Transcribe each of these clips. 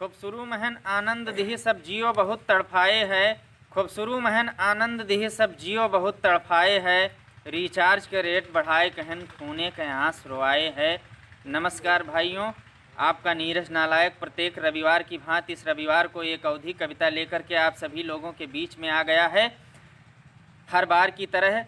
खूब शुरू महन आनंद दिही सब जियो बहुत तड़फाए है। खूब शुरू महन आनंद दिही सब जियो बहुत तड़फाए है। रिचार्ज के रेट बढ़ाए कहन खूने के आंस रोआए है। नमस्कार भाइयों, आपका नीरज नालायक प्रत्येक रविवार की भांति इस रविवार को एक अवधि कविता लेकर के आप सभी लोगों के बीच में आ गया है। हर बार की तरह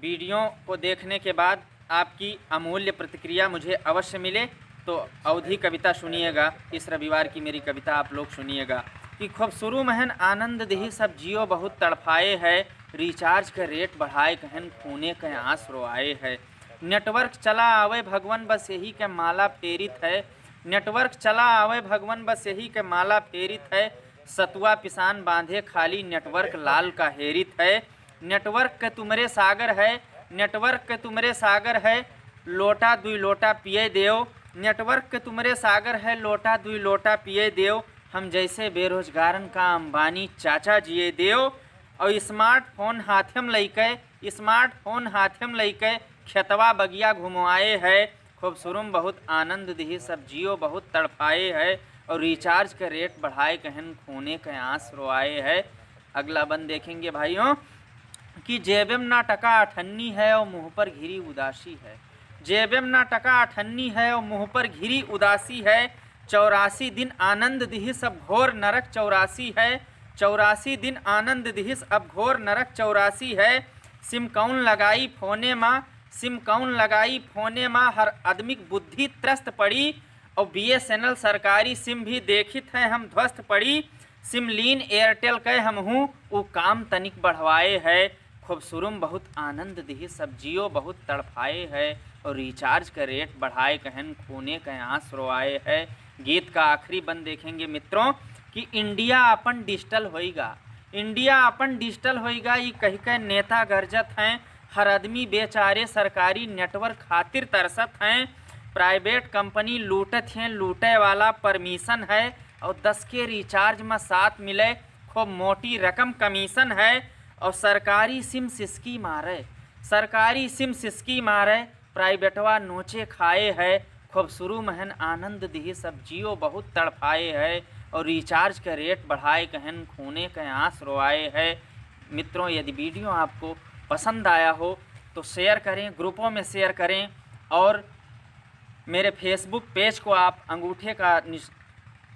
वीडियो को देखने के बाद आपकी अमूल्य प्रतिक्रिया मुझे अवश्य मिले, तो अवधि कविता सुनिएगा। इस रविवार की मेरी कविता आप लोग सुनिएगा कि खूब शुरू महन आनंद दिही सब जियो बहुत तड़फाए है। रिचार्ज के रेट बढ़ाए कहन खूने के आंस रोआए है। नेटवर्क चला आवे भगवान बस यही के माला फेरित है। नेटवर्क चला आवे भगवान बस यही के माला फेरित है। सतुआ पिसान बांधे खाली नेटवर्क लाल का हेरित है। नेटवर्क के तुमरे सागर है, नेटवर्क के तुमरे सागर है, लोटा दुई लोटा पिए देव। नेटवर्क के तुमरे सागर है, लोटा दुई लोटा पिए देव। हम जैसे बेरोजगारन का अंबानी चाचा जिए देव। और स्मार्टफोन हाथम लैके, स्मार्टफोन हाथम लैके खेतवा बगिया घुमवाए है। खूब शुरूम बहुत आनंद दिही सब जियो बहुत तड़पाए है। और रिचार्ज के रेट बढ़ाए कहन खूने के आंस रोआए है। अगला बंद देखेंगे भाइयों कि जेबेम ना टका अठन्नी है और मुँह पर घिरी उदासी है। जेबेम ना टका अठन्नी है और मुँह पर घिरी उदासी है। 84 दिन आनंद दिहिस अब घोर नरक 84 है। 84 दिन आनंद दिहिस अब घोर नरक 84 है। सिम कौन लगाई फोने माँ, सिम कौन लगाई फोने माँ, हर आदमी बुद्धि त्रस्त पड़ी। और BSNL सरकारी सिम भी देखित है हम ध्वस्त पड़ी। सिम लीन एयरटेल के हम हूँ वो काम तनिक बढ़वाए है। खूब शुरूम बहुत आनंद दिही सब जियो बहुत तड़फाए है। और रिचार्ज का रेट बढ़ाए कहन खूने के आंस रोआए है। गीत का आखिरी बंद देखेंगे मित्रों कि इंडिया अपन डिजिटल होएगा, इंडिया अपन डिजिटल होएगा, ये कह के नेता गरजत हैं। हर आदमी बेचारे सरकारी नेटवर्क खातिर तरसत हैं। प्राइवेट कंपनी लूटत हैं, लूटे वाला परमिशन है। और 10 के रिचार्ज में 7 मिले, खूब मोटी रकम कमीशन है। और सरकारी सिम सिसकी मारे, सरकारी सिम सिसकी मारे, प्राइवेटवा नोचे खाए है। खूब शुरू महन आनंद दिही सब जियो बहुत तड़फाए है। और रिचार्ज का रेट बढ़ाए कहन खूने के आंस रोआए है। मित्रों, यदि वीडियो आपको पसंद आया हो तो शेयर करें, ग्रुपों में शेयर करें। और मेरे फेसबुक पेज को आप अंगूठे का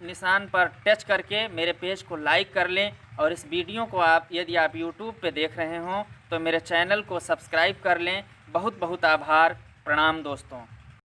निशान पर टच करके मेरे पेज को लाइक कर लें। और इस वीडियो को आप यदि आप यूट्यूब पे देख रहे हों तो मेरे चैनल को सब्सक्राइब कर लें। बहुत बहुत आभार, प्रणाम दोस्तों।